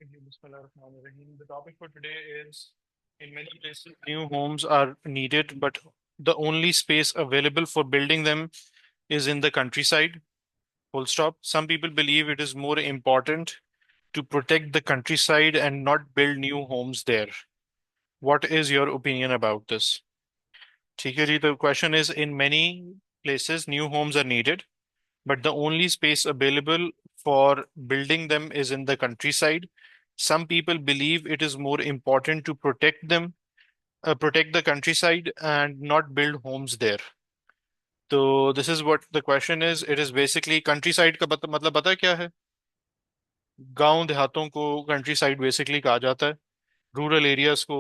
Bismillahirrahmanirrahim. The topic for today is in many places, new homes are needed, but the only space available for building them is in the countryside. Full stop. Some people believe it is more important to protect the countryside and not build new homes there. What is your opinion about this? ठीक है जी, the question is in many places, new homes are needed, but the only space available for building them is in the countryside. Some people believe it is more important to protect the countryside and not build homes there. So this is what the question is. It is basically countryside का मतलब पता है क्या है? गांव देहातों को country side basically कहा जाता है, रूरल एरियाज को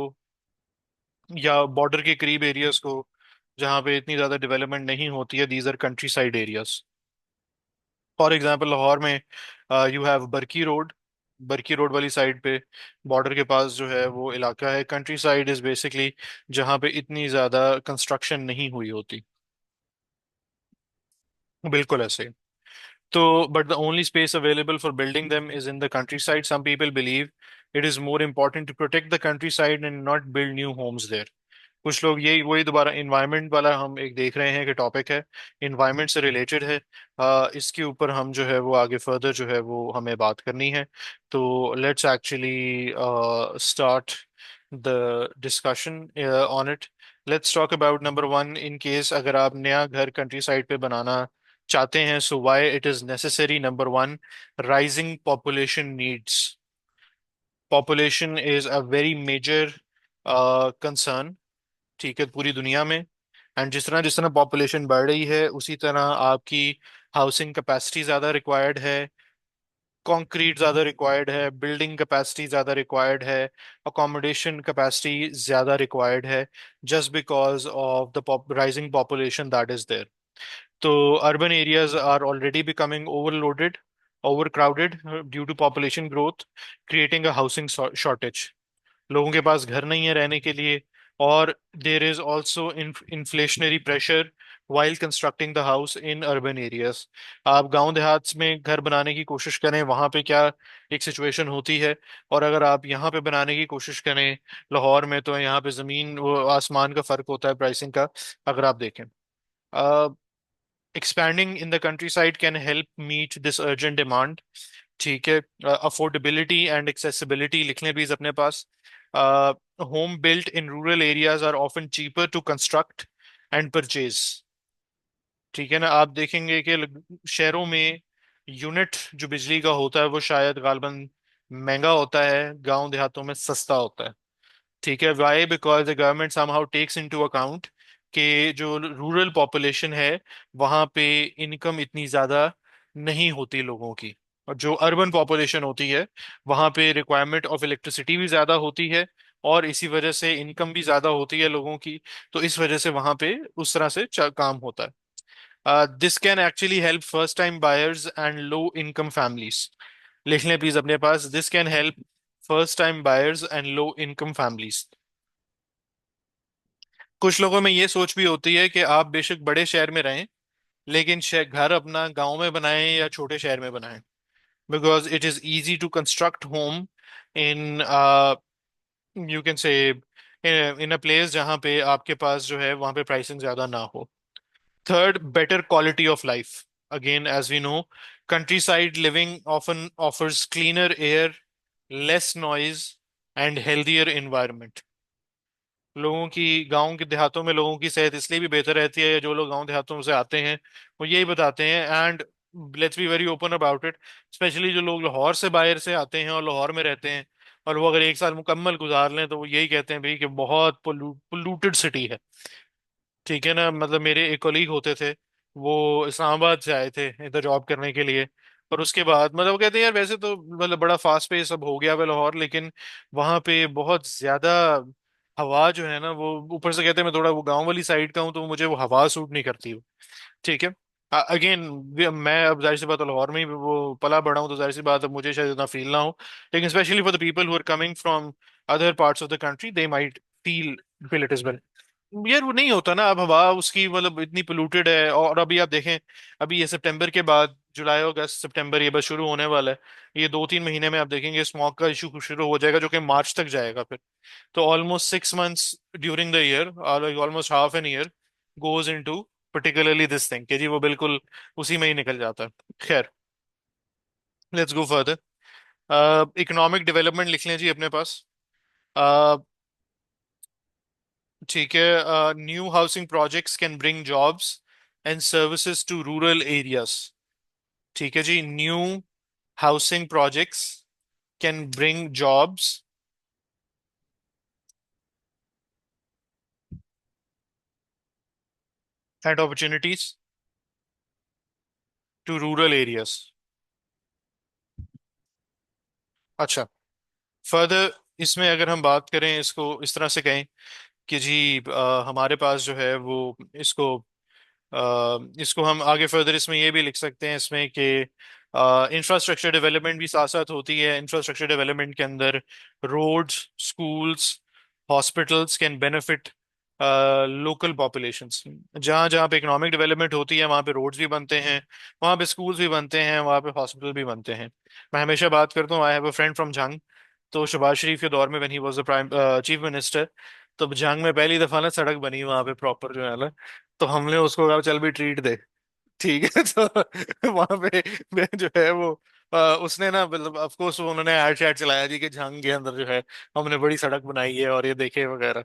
या बॉर्डर के करीब एरियाज को जहाँ पे इतनी ज्यादा डेवलपमेंट नहीं होती है, these our country side areas. For example Lahore में यू हैव बरकी रोड वाली साइड पे बॉर्डर के पास जो है वो इलाका है. कंट्री साइड इज बेसिकली जहाँ पे इतनी ज्यादा कंस्ट्रक्शन नहीं हुई होती. बिल्कुल ऐसे. तो but the only space available for building them is in the countryside. Some people believe it is more important to protect the countryside and not build new homes there. कुछ लोग यही वही दोबारा environment वाला हम एक देख रहे हैं कि टॉपिक है, इन्वायरमेंट से रिलेटेड है. इसके ऊपर हम जो है वो आगे फर्दर जो है वो हमें बात करनी है. तो let's actually start the discussion on it. Let's talk about number one. In case अगर आप नया घर कंट्री साइड पे बनाना चाहते हैं, so why it is necessary. Number one, rising population needs. Population is a very major concern, ठीक है, पूरी दुनिया में. एंड जिस तरह पॉपुलेशन बढ़ रही है उसी तरह आपकी हाउसिंग कैपेसिटी ज़्यादा रिक्वायर्ड है, कंक्रीट ज़्यादा रिक्वायर्ड है, बिल्डिंग कैपेसिटी ज़्यादा रिक्वायर्ड है, अकोमोडेशन कैपेसिटी ज़्यादा रिक्वायर्ड है, just because of the rising population that is there. तो urban areas are already becoming overloaded, overcrowded due to population growth, creating a housing shortage. लोगों के पास घर नहीं है रहने के लिए. और there is also inflationary pressure while constructing the house in urban areas. आप गांव देहात में घर बनाने की कोशिश करें, वहां पे क्या एक सिचुएशन होती है, और अगर आप यहाँ पे बनाने की कोशिश करें लाहौर में, तो यहाँ पे जमीन वो आसमान का फर्क होता है प्राइसिंग का. अगर आप देखें, expanding in the countryside can help meet this urgent demand. ठीक है. अफोर्डेबिलिटी एंड एक्सेसिबिलिटी लिख लें प्लीज अपने पास. Home built in rural areas are often cheaper to construct and purchase. ठीक है ना. आप देखेंगे कि शहरों में यूनिट जो बिजली का होता है वो शायद गालबन महंगा होता है, गांव देहातों में सस्ता होता है. ठीक है. Why? Because the government somehow takes into account कि जो रूरल पॉपुलेशन है वहां पे इनकम इतनी ज्यादा नहीं होती लोगों की, और जो अर्बन पॉपुलेशन होती है वहां पे रिक्वायरमेंट ऑफ इलेक्ट्रिसिटी भी ज्यादा होती है, और इसी वजह से इनकम भी ज्यादा होती है लोगों की. तो इस वजह से वहां पे उस तरह से काम होता है. This can actually help first time buyers and low income families. लिख लें प्लीज अपने पास. This can help first time buyers and low income families. कुछ लोगों में ये सोच भी होती है कि आप बेशक बड़े शहर में रहें, लेकिन घर अपना गांव में बनाएं या छोटे शहर में बनाएं, because it is easy to construct home in, you can say, in a place जहाँ पे आपके पास जो है वहाँ पे प्राइसिंग ज्यादा ना हो. Third, better quality of life. Again, as we know, countryside living often offers cleaner air, less noise, and healthier environment. लोगों की गांव के देहातों में लोगों की सेहत इसलिए भी बेहतर रहती है, जो लोग गांव देहातों से आते हैं वो यही बताते हैं. And let's be very open about it, specially जो लोग लाहौर से बाहर से आते हैं और लाहौर में रहते हैं, और वो अगर एक साल मुकम्मल गुजार लें तो वो यही कहते हैं भाई कि बहुत पोल्यूटेड सिटी है. ठीक है ना. मतलब मेरे एक कोलीग होते थे, वो इस्लामाबाद से आए थे इधर जॉब करने के लिए, और उसके बाद मतलब वो कहते हैं यार वैसे तो मतलब बड़ा फास्ट पेस अब हो गया है लाहौर, लेकिन वहाँ पे बहुत ज्यादा हवा जो है ना वो, ऊपर से कहते हैं मैं थोड़ा वो गांव वाली साइड का हूँ तो मुझे वो हवा सूट नहीं करती वो. ठीक है. अगेन, मैं अब जाहिर सी बात है लाहौर में ही वो पला बड़ा हूँ, तो जाहिर सी बात है मुझे शायद इतना फील ना हो, लेकिन specially for the people who are coming from other parts of the country, they might feel it is well. यार वो नहीं होता ना अब हवा उसकी, मतलब इतनी पोल्यूटेड है. और अभी आप देखें, अभी ये सितंबर के बाद जुलाई अगस्त सितंबर ये बस शुरू होने वाला है। ये 2-3 महीने में आप देखेंगे स्मॉग का इशू शुरू हो जाएगा, जो कि मार्च तक जाएगा फिर। तो almost 6 months during the year, almost half an year goes into particularly this thing, कि जी वो बिल्कुल उसी में ही निकल जाता है। खैर, let's go further. Economic development लिख लें जी अपने पास। अ, ठीक है। New housing projects can bring jobs and services to rural areas. ठीक है जी, new housing projects can bring jobs and opportunities to rural areas. अच्छा, फर्दर इसमें अगर हम बात करें, इसको इस तरह से कहें कि जी हमारे पास जो है वो इसको इसको हम आगे फर्दर इसमें ये भी लिख सकते हैं इसमें कि इंफ्रास्ट्रक्चर डेवलपमेंट भी साथ साथ होती है। इंफ्रास्ट्रक्चर डेवलपमेंट के अंदर roads, schools, hospitals can benefit local populations. जहाँ जहाँ पे इकोनॉमिक डेवलपमेंट होती है वहाँ पे रोड्स भी बनते हैं, वहाँ पे स्कूल्स भी बनते हैं, वहाँ पे हॉस्पिटल भी बनते हैं। मैं हमेशा बात करता हूँ, आई हैव अ फ्रेंड फ्रॉम जंग। तो शहबाज शरीफ के दौर में when he was the prime chief minister, तो जंग में पहली दफा ना सड़क बनी वहां पे प्रॉपर जो है ना। तो हमने उसको कहा चल भी ट्रीट दे। ठीक है। तो वहां पे मैं जो है वो उसने ना मतलब ऑफ कोर्स उन्होंने एड शैड चलाया जी कि जंग के अंदर जो है हमने बड़ी सड़क बनाई है और ये देखे वगैरह।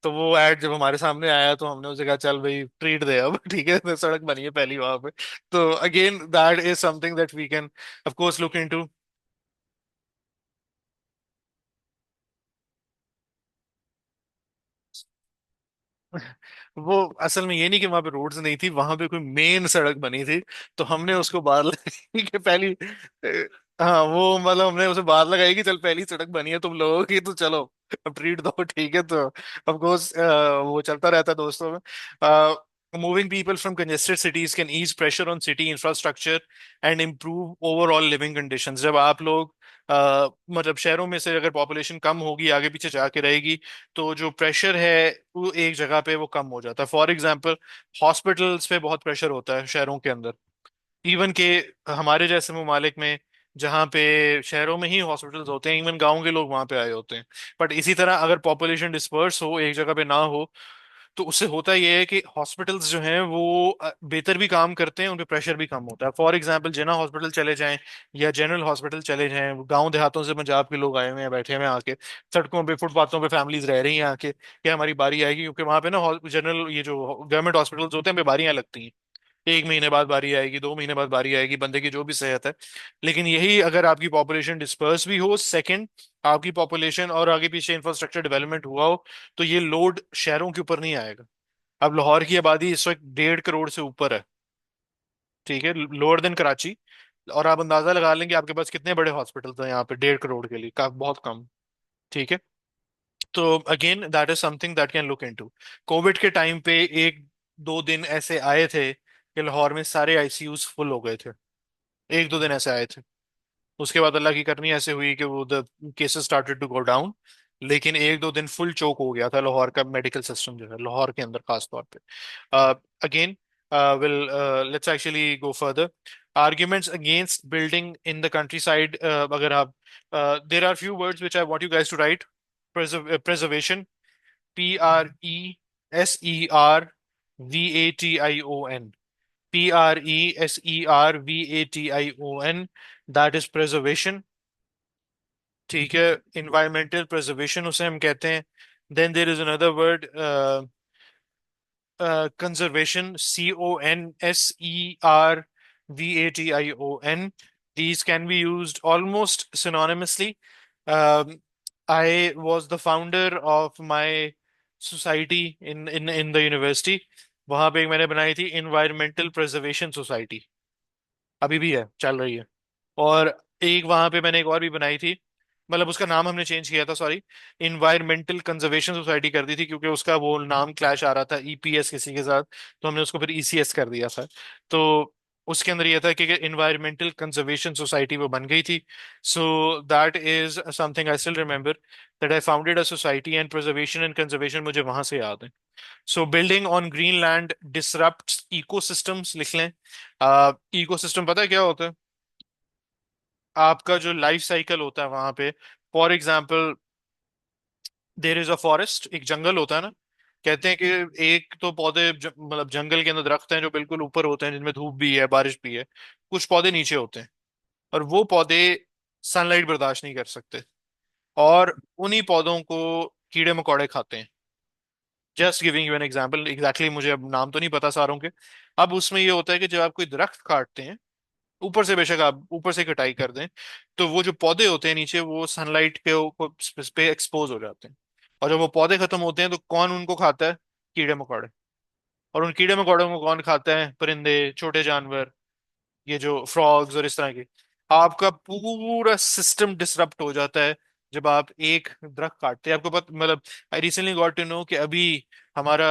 तो वो एड जब हमारे सामने आया तो हमने उसे कहा चल भाई ट्रीट दे अब। ठीक है, तो सड़क बनी है पहली वहां पे। तो again that is something that we can of course look into. वो असल में ये नहीं कि वहां पे रोड्स नहीं थी, वहां पे कोई मेन सड़क बनी थी। तो हमने उसको बाहर लगाई कि पहली हाँ वो मतलब हमने उसे बाहर लगाई कि चल पहली सड़क बनी है तुम लोगों की, तो चलो अब ट्रीट दो। ठीक है, तो ऑफ कोर्स वो चलता रहता है दोस्तों में। Moving people from congested cities can ease pressure on city infrastructure and improve overall living conditions. जब आप लोग मतलब शहरों में से अगर पॉपुलेशन कम होगी, आगे पीछे जाके रहेगी, तो जो प्रेशर है वो एक जगह पे वो कम हो जाता है। फॉर एग्जांपल, हॉस्पिटल्स पे बहुत प्रेशर होता है शहरों के अंदर। इवन के हमारे जैसे ममालिक में जहाँ पे शहरों में ही हॉस्पिटल्स होते हैं, इवन गांव के लोग वहां पे आए होते हैं। बट इसी तरह अगर पॉपुलेशन डिस्पर्स हो, एक जगह पे ना हो, तो उससे होता यह है कि हॉस्पिटल्स जो हैं वो बेहतर भी काम करते हैं, उन पे प्रेशर भी कम होता है। फॉर एग्जांपल, जिना हॉस्पिटल चले जाएं या जनरल हॉस्पिटल चले जाएं, गांव देहातों से पंजाब के लोग आए हुए हैं, बैठे हुए हैं आके सड़कों पे फुटपाथों पे फैमिलीज रह रही हैं आके, क्या हमारी बारी आएगी? क्योंकि वहां पे ना जनरल ये जो गवर्नमेंट हॉस्पिटल्स होते हैं, पे बारियां लगती हैं। 1 महीने बाद बारी आएगी, 2 महीने बाद बारी आएगी, बंदे की जो भी सेहत है। लेकिन यही अगर आपकी पॉपुलेशन डिस्पर्स भी हो, सेकंड आपकी पॉपुलेशन और आगे पीछे इंफ्रास्ट्रक्चर डेवलपमेंट हुआ हो, तो ये लोड शहरों के ऊपर नहीं आएगा। अब लाहौर की आबादी इस वक्त 1.5 करोड़ से ऊपर है। ठीक है, लोअर देन कराची। और आप अंदाजा लगा लेंगे आपके पास कितने बड़े हॉस्पिटल हैं यहाँ पे 1.5 करोड़ के लिए, का बहुत कम। ठीक है। तो again that is something that can look into. Covid के टाइम पे 1-2 दिन ऐसे आए थे कि लाहौर में सारे आईसीयूज फुल हो गए थे। 1-2 दिन ऐसे आए थे। उसके बाद अल्लाह की करनी ऐसे हुई कि वो the cases started to go down. लेकिन 1-2 दिन फुल चोक हो गया था लाहौर का मेडिकल सिस्टम जो है, लाहौर के अंदर खास तौर पे। Again will let's actually go further. Arguments against building in the countryside, अगर आप there are few words which I want you guys to write. Preservation, PRESERVATION, PRESERVATION, that is preservation. ठीक है, इन्वायरमेंटल प्रिजर्वेशन उसे हम कहते हैं। Then there is another word, conservation, CONSERVATION. These can be used almost synonymously. I was the founder of my society in the university. वहां पे एक मैंने बनाई थी इन्वायरमेंटल प्रिजर्वेशन सोसाइटी, अभी भी है, चल रही है। और एक वहां पे मैंने एक और भी बनाई थी, मतलब उसका नाम हमने चेंज किया था, सॉरी, इन्वायरमेंटल कंजर्वेशन सोसाइटी कर दी थी, क्योंकि उसका वो नाम क्लैश आ रहा था ईपीएस किसी के साथ। तो हमने उसको फिर ईसीएस कर दिया था। तो उसके अंदर ये था कि इन्वायरमेंटल कंजर्वेशन सोसाइटी वो बन गई थी. So that is something I still remember, that I founded a society, and preservation and conservation मुझे वहां से याद है. So building on green land disrupts ecosystems, लिख लें. इकोसिस्टम पता है क्या होता है? आपका जो लाइफ साइकिल होता है वहां पे, for example, there is a forest, एक जंगल होता है ना. कहते हैं कि एक तो पौधे मतलब जंगल के अंदर दरख्त हैं जो बिल्कुल ऊपर होते हैं, जिनमें धूप भी है, बारिश भी है. कुछ पौधे नीचे होते हैं, और वो पौधे सनलाइट बर्दाश्त नहीं कर सकते, और उन्हीं पौधों को कीड़े मकोड़े खाते हैं. Just giving you an example, exactly मुझे अब नाम तो नहीं पता सारों के. अब उसमें ये होता है कि जब आप कोई दरख्त काटते हैं, ऊपर से बेशक आप ऊपर से कटाई कर दें, तो वो जो पौधे होते हैं नीचे, वो सनलाइट पे एक्सपोज हो जाते हैं. और जब वो पौधे खत्म होते हैं तो कौन उनको खाता है? कीड़े मकोड़े. और उन कीड़े मकोड़ों को कौन खाता है? परिंदे, छोटे जानवर, ये जो फ्रॉग्स और इस तरह के. आपका पूरा सिस्टम डिसरप्ट हो जाता है जब आप एक दरख्त काटते हैं. आपको पता, मतलब I recently got to know कि अभी हमारा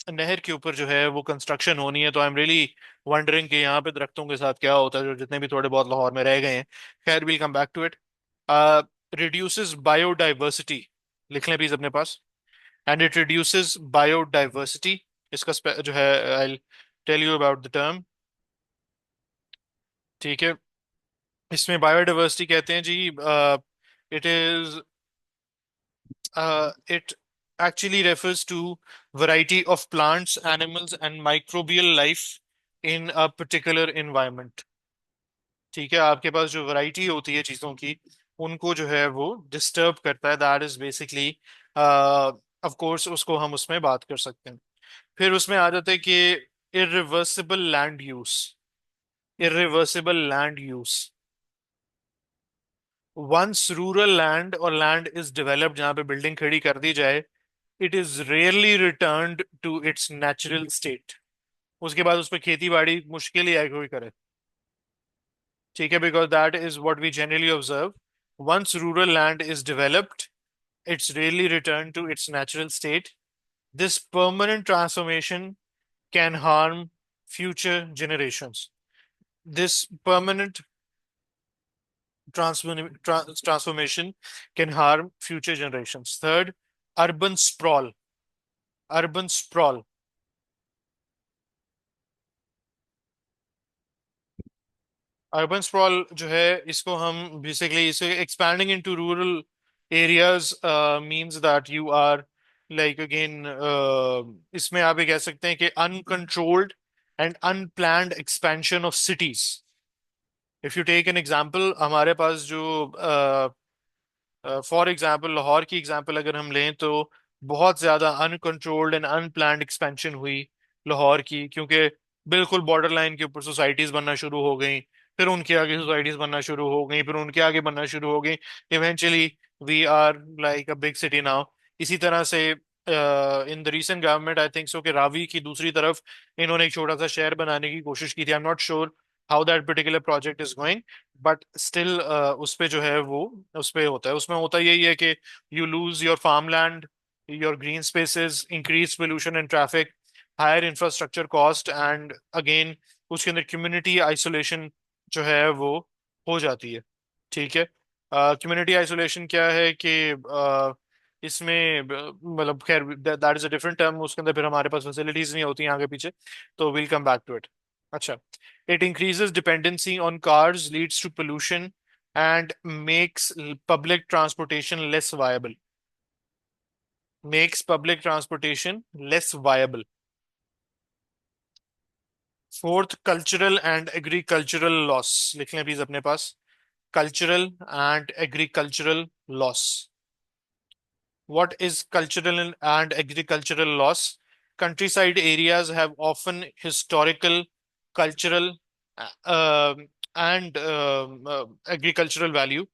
नहर के ऊपर जो है वो कंस्ट्रक्शन होनी है. तो आई एम रियली वंडरिंग कि यहाँ पे दरख्तों के साथ क्या होता है, जो जितने भी थोड़े बहुत लाहौर में रह गए हैं. खैर, will come back to it. Reduces biodiversity, लिख लें प्लीज अपने पास. And it reduces biodiversity. इसका जो है, I tell you about the term. ठीक है. इसमें बायोडाइवर्सिटी कहते हैं जी, it is it actually refers to variety of plants, animals and microbial life in a particular environment. ठीक है. आपके पास जो वैरायटी होती है चीजों की, उनको जो है वो डिस्टर्ब करता है. That is basically, of course उसको हम उसमें बात कर सकते हैं. फिर उसमें आ जाते हैं कि irreversible land use. Irreversible land use, once rural land और लैंड इज डेवलप्ड, जहां पे बिल्डिंग खड़ी कर दी जाए, it is rarely returned to its natural state. उसके बाद उस पर खेती बाड़ी मुश्किल ही है कोई करे. ठीक है. Because that is what we generally observe. Once rural land is developed, it's rarely return to its natural state. This permanent transformation can harm future generations. This permanent transformation can harm future generations. Third, urban sprawl. Urban sprawl. Urban sprawl जो है, इसको हम basically इसे expanding into rural areas means that you are like again, इसमें आप ये कह सकते हैं कि uncontrolled and unplanned expansion of cities. If you take an example, हमारे पास जो फॉर एग्जांपल लाहौर की एग्जांपल अगर हम लें, तो बहुत ज्यादा अनकंट्रोल्ड एंड अनप्लान्ड एक्सपेंशन हुई लाहौर की, क्योंकि बिल्कुल बॉर्डर लाइन के ऊपर सोसाइटीज बनना शुरू हो गई. फिर उनके आगे सोसाइटीज बनना शुरू हो गई, फिर उनके आगे बनना शुरू हो गई. Eventually we are like a big city now. इसी तरह से in the recent government, I think so, कि रावी की दूसरी तरफ इन्होंने एक छोटा सा शहर बनाने की कोशिश की थी. I am not sure how that particular project is going, but still उस पे जो है वो, उस पे होता है, उसमें होता यही है कि you lose your farm land, your green spaces, increase pollution and traffic, higher infrastructure cost, and again उसके अंदर कम्युनिटी आइसोलेशन जो है वो हो जाती है. ठीक है. कम्युनिटी आइसोलेशन क्या है कि इसमें मतलब खैर that is a different term. उसके अंदर फिर हमारे पास फैसिलिटीज नहीं होती हैं आगे पीछे, तो will come back to it. अच्छा. It increases dependency on cars, leads to pollution, and makes public transportation less viable. Makes public transportation less viable. Fourth, cultural and agricultural loss. लिख लें प्लीज अपने पास. Cultural and agricultural loss. What is cultural and agricultural loss? Countryside areas have often historical, cultural, and agricultural value.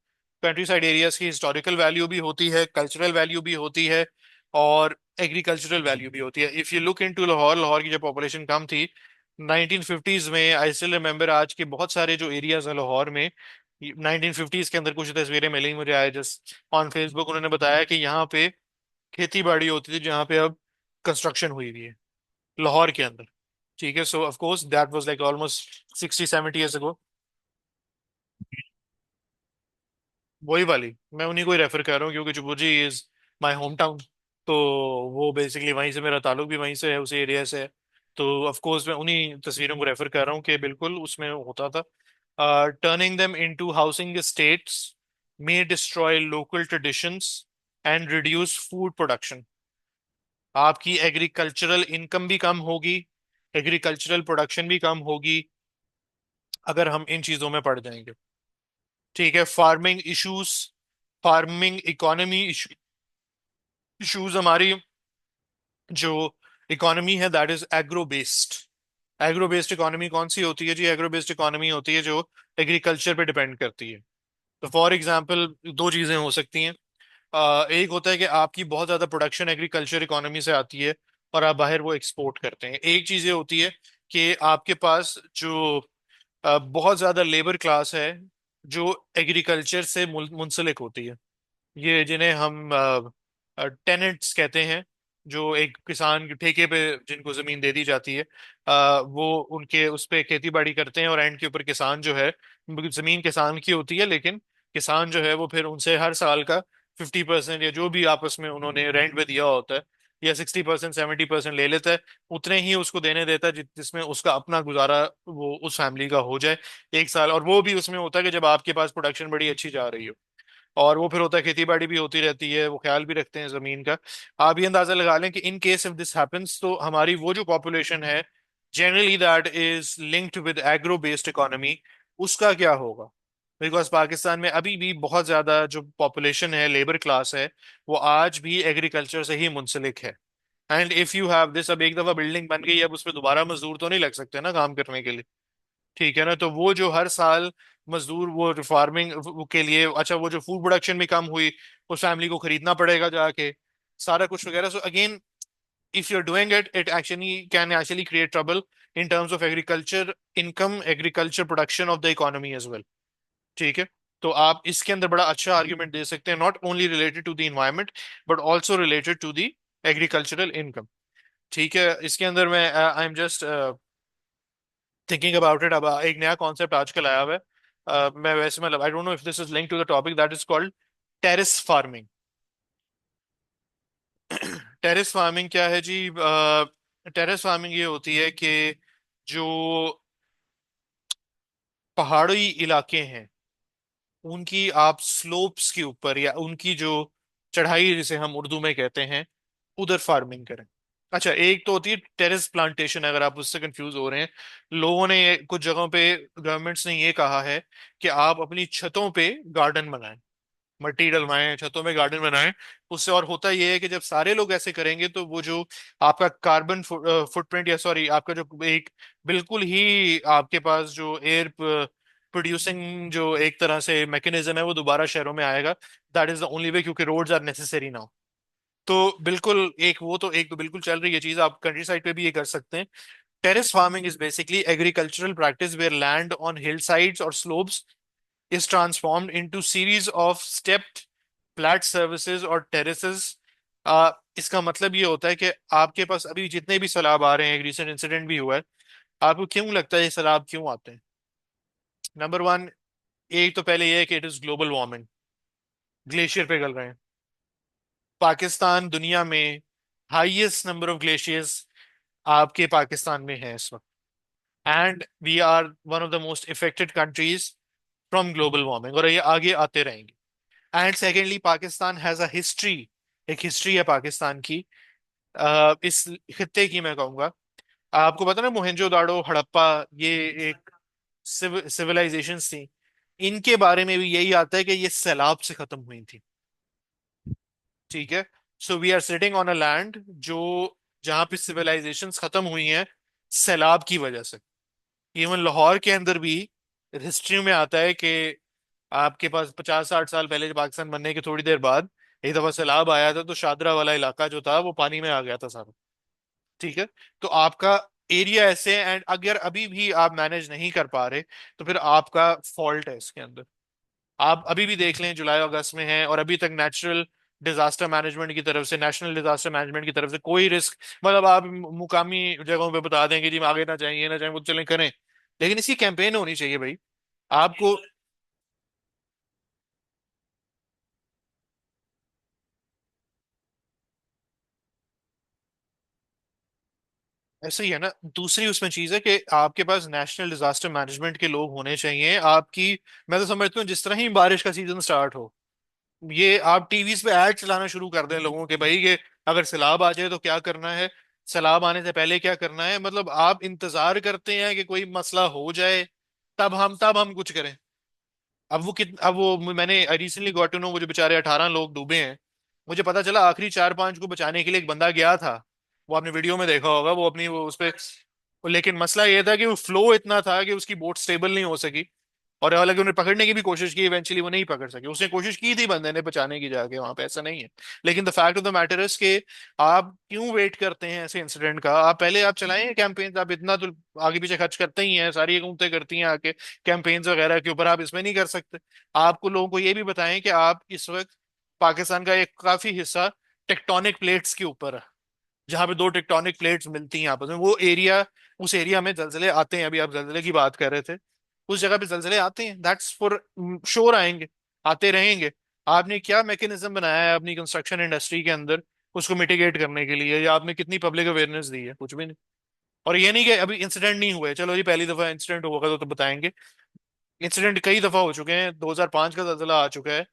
Countryside areas की historical value भी होती है, cultural value भी होती है, और एग्रीकल्चरल वैल्यू भी होती है. If you look into Lahore, Lahore की जब पॉपुलेशन कम थी 1950s में, आई स्टिल रिमेम्बर आज के बहुत सारे जो एरियाज हैं लाहौर में, 1950s के अंदर कुछ तस्वीरें मिली मुझे, आए जस्ट ऑन फेसबुक. उन्होंने बताया कि यहाँ पे खेती बाड़ी होती थी, जहाँ पे अब कंस्ट्रक्शन हुई हुई है लाहौर के अंदर. ठीक है, सो of course that was like almost 60-70 years ago. वही वाली, मैं उन्हीं को ही रेफर कर रहा हूँ क्योंकि जुबुर्जी इज माय होम टाउन। तो वो बेसिकली वहीं से, मेरा ताल्लुक भी वहीं से है, उसी एरिया से है। तो ऑफ कोर्स मैं उन्हीं तस्वीरों को रेफर कर रहा हूँ कि बिल्कुल उसमें होता था। Turning them into housing states may destroy local traditions and reduce food production. आपकी एग्रीकल्चरल इनकम भी कम होगी, एग्रीकल्चरल प्रोडक्शन भी कम होगी अगर हम इन चीजों में पड़ जाएंगे। ठीक है, farming issues, farming economy issues, हमारी जो इकोनॉमी है that is agro based. Agro based economy कौन सी होती है जी? एग्रो बेस्ड इकोनॉमी होती है जो एग्रीकल्चर पे डिपेंड करती है। तो फॉर एग्जांपल दो चीजें हो सकती हैं। एक होता है कि आपकी बहुत ज्यादा प्रोडक्शन एग्रीकल्चर इकोनॉमी से आती है और आप बाहर वो एक्सपोर्ट करते हैं। एक चीज ये होती है कि आपके पास जो बहुत ज्यादा लेबर क्लास है जो एग्रीकल्चर से मुंसलिक होती है। ये जिन्हें हम टेनेंट्स कहते हैं, जो एक किसान के ठेके पे जिनको जमीन दे दी जाती है, वो उनके उस पे खेती बाड़ी करते हैं और एंड के ऊपर किसान जो है, जमीन किसान की होती है लेकिन किसान जो है वो फिर उनसे हर साल का 50% या जो भी आपस में उन्होंने रेंट पे दिया होता है, या 60% 70% ले लेता है। उतने ही उसको देने देता है जिसमें उसका अपना गुजारा वो उस फैमिली का हो जाए एक साल। और वो भी उसमें होता है कि जब आपके पास प्रोडक्शन बड़ी अच्छी जा रही हो, और वो फिर होता है खेती बाड़ी भी होती रहती है, वो ख्याल भी रखते हैं जमीन का। आप ये अंदाजा लगा लें कि in case if this happens तो हमारी वो जो पॉपुलेशन है generally that is linked with agro based economy, उसका क्या होगा? बिकॉज पाकिस्तान में अभी भी बहुत ज्यादा जो पॉपुलेशन है, लेबर क्लास है, वो आज भी एग्रीकल्चर से ही मुंसलिक है। And if you have this, अब एक दफा बिल्डिंग बन गई, अब उसमें दोबारा मजदूर तो नहीं लग सकते ना काम करने के लिए। ठीक है ना? तो वो जो हर साल मजदूर वो फार्मिंग के लिए, अच्छा वो जो फूड प्रोडक्शन भी कम हुई, उस फैमिली को खरीदना पड़ेगा जाके सारा कुछ वगैरह। So again if you are doing it, it actually can actually create trouble in terms of agriculture income, agriculture production of the economy as well. ठीक है, तो आप इसके अंदर बड़ा अच्छा आर्ग्यूमेंट दे सकते हैं, not only related to the environment but also related to the agricultural income. ठीक है, इसके अंदर मैं I am just thinking about it. अब एक नया कॉन्सेप्ट आजकल आया हुआ है। मैं वैसे मतलब I don't know if this is link to the topic that is called terrace farming. Terrace farming क्या है जी? टेरेस फार्मिंग ये होती है कि जो पहाड़ी इलाके हैं उनकी आप स्लोप्स के ऊपर, या उनकी जो चढ़ाई जिसे हम उर्दू में कहते हैं, उधर फार्मिंग करें। अच्छा, एक तो होती है टेरेस प्लांटेशन, अगर आप उससे कंफ्यूज हो रहे हैं। लोगों ने कुछ जगहों पे, गवर्नमेंट्स ने ये कहा है कि आप अपनी छतों पे गार्डन बनाएं, मट्टी डलवाएं, छतों में गार्डन बनाएं। उससे और होता ये है कि जब सारे लोग ऐसे करेंगे तो वो जो आपका कार्बन फुटप्रिंट, या सॉरी आपका जो एक बिल्कुल ही आपके पास जो एयर प्रोड्यूसिंग जो एक तरह से मैकेनिज्म है वो दोबारा शहरों में आएगा। That is the only way, क्योंकि रोड्स आर नेसेसरी नाउ। तो बिल्कुल एक वो तो, एक तो बिल्कुल चल रही है चीज, आप कंट्री साइड पे भी ये कर सकते हैं। Terrace farming is basically agricultural practice where land on hillsides और slopes is transformed into series of stepped flat surfaces और terraces। इसका मतलब ये होता है कि आपके पास अभी जितने भी सैलाब आ रहे हैं, एक रिसेंट इंसिडेंट भी हुआ है, आपको क्यों लगता है ये सैलाब क्यों आते हैं? नंबर वन, एक तो पहले ये है कि it is global warming, glacier पिघल रहे हैं। पाकिस्तान दुनिया में हाईएस्ट नंबर ऑफ ग्लेशियर्स आपके पाकिस्तान में है इस वक्त, and we are one of the most affected countries from global warming, और ये आगे आते रहेंगे। And secondly Pakistan has a history, एक हिस्ट्री है पाकिस्तान की, इस खित्ते की मैं कहूंगा। आपको पता ना मोहनजोदाड़ो, हड़प्पा, ये एक सिविलाइजेशंस थी, इनके बारे में भी यही आता है कि ये सैलाब से खत्म हुई थी। ठीक है, so we are sitting on a land जो, जहां पे सिविलाइजेशंस खत्म हुई हैं सैलाब की वजह से। इवन लाहौर के अंदर भी हिस्ट्री में आता है कि आपके पास 50-60 साल पहले, जब पाकिस्तान बनने के थोड़ी देर बाद एक दफा सैलाब आया था, तो शादरा वाला इलाका जो था वो पानी में आ गया था सारा। ठीक है, तो आपका एरिया ऐसे है, एंड अगर अभी भी आप मैनेज नहीं कर पा रहे तो फिर आपका फॉल्ट है इसके अंदर। आप अभी भी देख लें, जुलाई अगस्त में है और अभी तक नेचुरल डिजास्टर मैनेजमेंट की तरफ से, नेशनल डिजास्टर मैनेजमेंट की तरफ से कोई रिस्क, मतलब आप मुकामी जगहों पे बता दें कि जी आगे ना चाहिए ना चाहिए वो चलें करें, लेकिन इसकी कैंपेन होनी चाहिए भाई। आपको ऐसा ही है ना। दूसरी उसमें चीज है कि आपके पास नेशनल डिजास्टर मैनेजमेंट के लोग होने चाहिए आपकी। मैं तो समझता हूँ जिस तरह ही बारिश का सीजन स्टार्ट हो, ये आप टीवीज पे ऐड चलाना शुरू कर दें लोगों के, भाई ये अगर सैलाब आ जाए तो क्या करना है, सैलाब आने से पहले क्या करना है। मतलब आप इंतजार करते हैं कि कोई मसला हो जाए तब हम कुछ करें। अब वो मैंने रिसेंटली गॉट टू नो, वो जो बेचारे 18 लोग डूबे हैं, मुझे पता चला आखिरी 4-5 को बचाने के लिए एक बंदा गया था। वो आपने वीडियो में देखा होगा, वो अपनी वो उस पे, लेकिन मसला ये था कि वो फ्लो इतना था कि उसकी बोट स्टेबल नहीं हो सकी। और हालांकि उन्हें पकड़ने की भी कोशिश की, इवेंचुअली वो नहीं पकड़ सके। उसने कोशिश की थी बंदे ने बचाने की जाके वहां पे, ऐसा नहीं है। लेकिन the fact of the matter is के आप क्यों वेट करते हैं ऐसे इंसिडेंट का, आप पहले आप चलाएं कैंपेन। आप इतना तो आगे पीछे खर्च करते ही हैं, सारी हुकूमतें करती हैं आके कैंपेन्स वगैरह के ऊपर, आप इसमें नहीं कर सकते। आपको लोगों को ये भी बताएं कि आप इस वक्त पाकिस्तान का एक काफी हिस्सा टेक्टोनिक प्लेट्स के ऊपर है, जहां पे दो टेक्टोनिक प्लेट्स मिलती हैं आपस में, वो एरिया, उस एरिया में जलजले आते हैं। अभी आप जलजले की बात कर रहे थे, उस जगह पे जलजले आते हैं, दैट्स फॉर श्योर आएंगे, आते रहेंगे। आपने क्या मैकेनिज्म बनाया है अपनी कंस्ट्रक्शन इंडस्ट्री के अंदर उसको मिटिगेट करने के लिए, या आपने कितनी पब्लिक अवेयरनेस दी है? कुछ भी नहीं। और ये नहीं कि अभी इंसिडेंट नहीं हुए, चलो जी पहली दफा इंसिडेंट होगा तो बताएंगे। इंसिडेंट कई दफा हो चुके हैं, 2005 का जलजिला आ चुका है,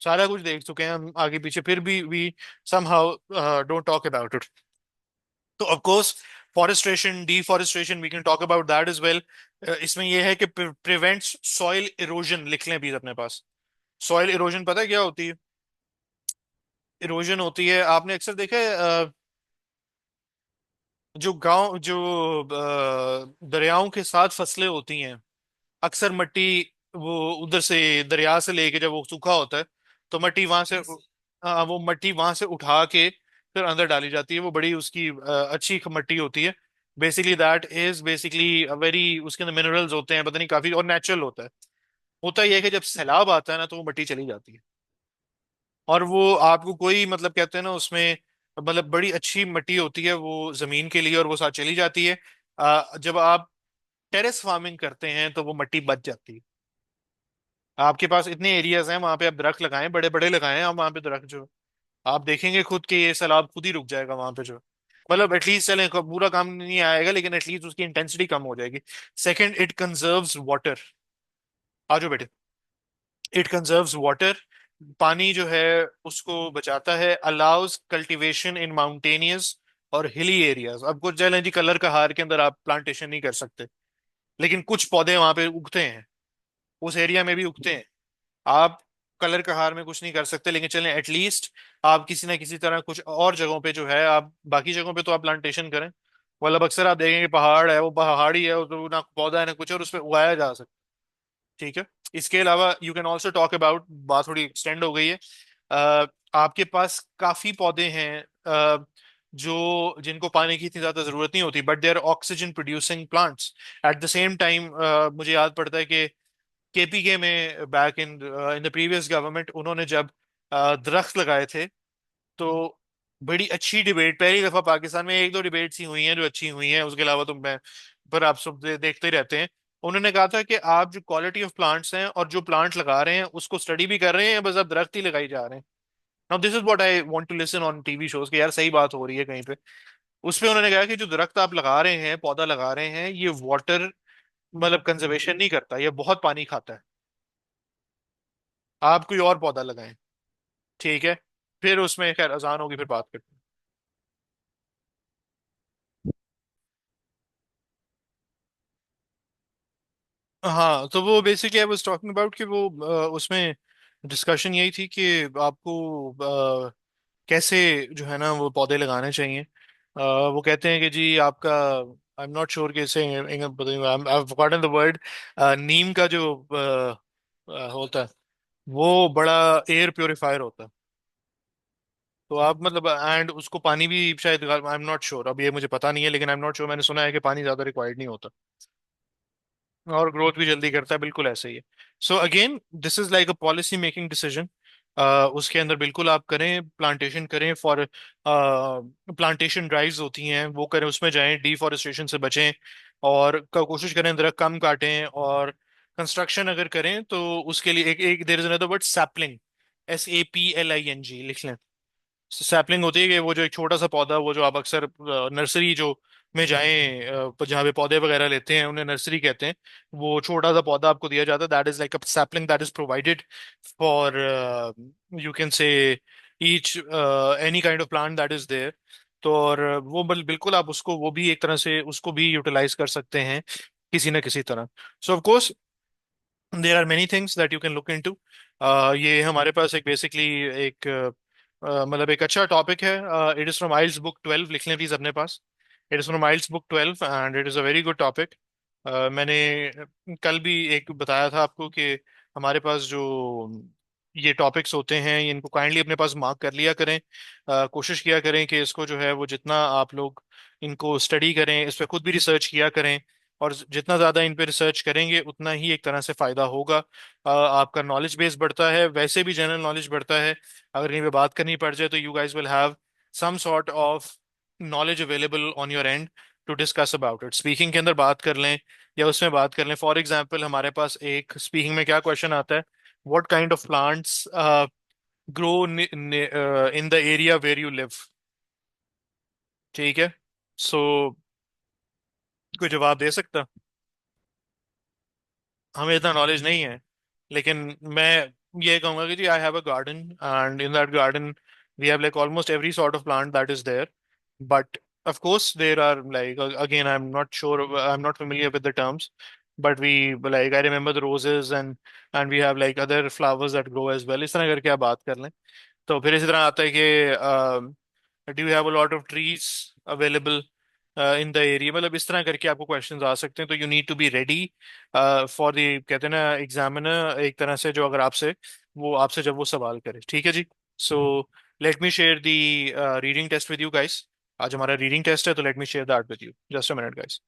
सारा कुछ देख चुके हैं हम आगे पीछे, फिर भी we somehow don't talk about it. तो of course forestation, deforestation, we can talk about that is well. इसमें यह है कि प्रिवेंट्स सॉइल इरोजन, लिख लें प्लीज अपने पास। सॉइल इरोजन पता है क्या होती है? इरोजन होती है, आपने अक्सर देखा है जो गांव जो दरियाओं के साथ फसलें होती हैं, अक्सर मट्टी वो उधर से दरिया से लेके जब वो सूखा होता है तो मट्टी वहां से, हाँ वो मट्टी वहां से उठा के फिर अंदर डाली जाती है, वो बड़ी उसकी अच्छी मट्टी होती है। Basically that is basically very, उसके अंदर मिनरल्स होते हैं, पता नहीं काफी, और नेचुरल होता है। होता यह है कि जब सैलाब आता है ना तो वो मट्टी चली जाती है, और वो आपको कोई मतलब कहते हैं ना उसमें, मतलब बड़ी अच्छी मिट्टी होती है वो जमीन के लिए, और वो साथ चली जाती है। जब आप टेरेस फार्मिंग करते हैं तो वो मिट्टी बच जाती है। आपके पास इतने एरियाज हैं वहां पे, आप दरख्त लगाएं, बड़े बड़े लगाएं आप वहां पे दरख्त, जो आप देखेंगे खुद के ये सैलाब खुद ही रुक जाएगा वहां पे जो, मतलब एटलीस्ट चले पूरा काम नहीं आएगा लेकिन एटलीस्ट उसकी इंटेंसिटी कम हो जाएगी। Second, it conserves water. आजो बेटे। इट कंजर्व्स वाटर, पानी जो है उसको बचाता है। अलाउज कल्टीवेशन इन माउंटेनियस और हिली एरियाज। अब कुछ चलें जी कलर का हार के अंदर आप प्लांटेशन नहीं कर सकते, लेकिन कुछ पौधे वहां पे उगते हैं, उस एरिया में भी उगते हैं। आप कलर का हार में कुछ नहीं कर सकते, लेकिन चलें एटलीस्ट आप किसी ना किसी तरह कुछ और जगहों पे जो है, आप बाकी जगहों पे तो आप प्लांटेशन करें। मतलब अक्सर आप देखेंगे पहाड़ है, वो पहाड़ी है, तो ना पौधा है ना कुछ, और उस पर उगाया जा सकता है। ठीक है। इसके अलावा you can also talk about, बात थोड़ी एक्सटेंड हो गई है, आपके पास काफी पौधे हैं जो जिनको पानी की इतनी ज्यादा जरूरत नहीं होती, but they are oxygen producing plants at the same time. मुझे याद पड़ता है कि केपीके में back in in the previous government, उन्होंने जब दरख्त लगाए थे तो बड़ी अच्छी डिबेट, पहली दफा पाकिस्तान में एक दो डिबेट्स ही हुई हैं जो अच्छी हुई हैं, उसके अलावा तो मैं, पर आप सब देखते ही रहते हैं। उन्होंने कहा था कि आप जो क्वालिटी ऑफ प्लांट्स हैं और जो प्लांट लगा रहे हैं उसको स्टडी भी कर रहे हैं, बस आप दरख्त ही लगाई जा रहे हैं। Now this is what I want to listen on TV shows कि यार सही बात हो रही है कहीं पे। उस पे उन्होंने कहा कि जो दरख्त आप लगा रहे हैं, पौधा लगा रहे हैं, ये वाटर मतलब कंजर्वेशन नहीं करता, ये बहुत पानी खाता है, आप कोई और पौधा लगाएं। ठीक है। फिर उसमें खैर अजान होगी, फिर बात करते हैं। हाँ तो वो basically I was talking about कि वो उसमें डिस्कशन यही थी कि आपको कैसे जो है ना वो पौधे लगाने चाहिए। वो कहते हैं कि जी आपका, आई एम नॉट श्योर कैसे, I have forgotten the word, नीम का जो होता है वो बड़ा एयर प्योरीफायर होता है। तो आप मतलब एंड उसको पानी भी शायद, आई एम नॉट श्योर, अब ये मुझे पता नहीं है, लेकिन आई एम नॉट श्योर, मैंने सुना है कि पानी ज्यादा रिक्वायर्ड नहीं होता, और ग्रोथ भी जल्दी करता है, बिल्कुल ऐसे ही है। So again this is like a policy making decision. उसके अंदर बिल्कुल आप करें, प्लांटेशन करें फॉर प्लांटेशन ड्राइव्स होती हैं वो करें, उसमें जाएं, डिफॉरेस्टेशन से बचें और कोशिश करें दरख्त कम काटें। और कंस्ट्रक्शन अगर करें तो उसके लिए एक एक there is another word, sapling, SAPLING लिख लें। सैपलिंग होती है कि वो जो एक छोटा सा पौधा, वो जो आप अक्सर नर्सरी जो में जाएं, जहाँ पे पौधे वगैरह लेते हैं उन्हें नर्सरी कहते हैं। वो छोटा सा पौधा आपको दिया जाता है, that is like a sapling that is provided for, you can say, each any kind of plant that is there. तो और वो बिल्कुल आप उसको, वो भी एक तरह से उसको भी यूटिलाइज कर सकते हैं किसी न किसी तरह। So of course there are many things that you can look into. ये हमारे पास एक बेसिकली एक मतलब एक अच्छा टॉपिक है। It is from isles book 12, लिख लें प्लीज अपने पास। It is from isles book 12 and it is a very good topic. मैंने कल भी एक बताया था आपको कि हमारे पास जो ये टॉपिक्स होते हैं, इनको काइंडली अपने पास मार्क कर लिया करें। कोशिश किया करें कि इसको जो है वो जितना आप लोग इनको स्टडी करें, इस पे खुद भी रिसर्च किया करें। और जितना ज़्यादा इन पे रिसर्च करेंगे उतना ही एक तरह से फ़ायदा होगा। आपका नॉलेज बेस बढ़ता है, वैसे भी जनरल नॉलेज बढ़ता है। अगर कहीं पे बात करनी पड़ जाए तो you guys will have some sort of knowledge available on your end to discuss about it. Speaking के अंदर बात कर लें या उसमें बात कर लें, फॉर एग्जाम्पल हमारे पास एक स्पीकिंग में क्या क्वेश्चन आता है, what kind of plants grow in the area where you live. ठीक है। सो कोई जवाब दे सकता? हमें इतना नॉलेज नहीं है, लेकिन मैं ये कहूंगा कि जी I have a garden and in that garden we have like almost every sort of plant that is there. But of course there are like, again I'm not sure, I'm not familiar with the terms, but we, like I remember the roses and we have like other flowers that grow as well। इस तरह करके आप बात कर लें। तो फिर इसी तरह आता है कि do you have a lot of trees available in the area, मतलब इस तरह करके आपको क्वेश्चंस आ सकते हैं। तो you need to be ready for the, कहते हैं ना, एग्जामिनर एक तरह से जो अगर आपसे, वो आपसे जब वो सवाल करे। ठीक है जी। So let me share the reading test with you guys. आज हमारा रीडिंग टेस्ट है, तो let me share that with you, just a minute guys.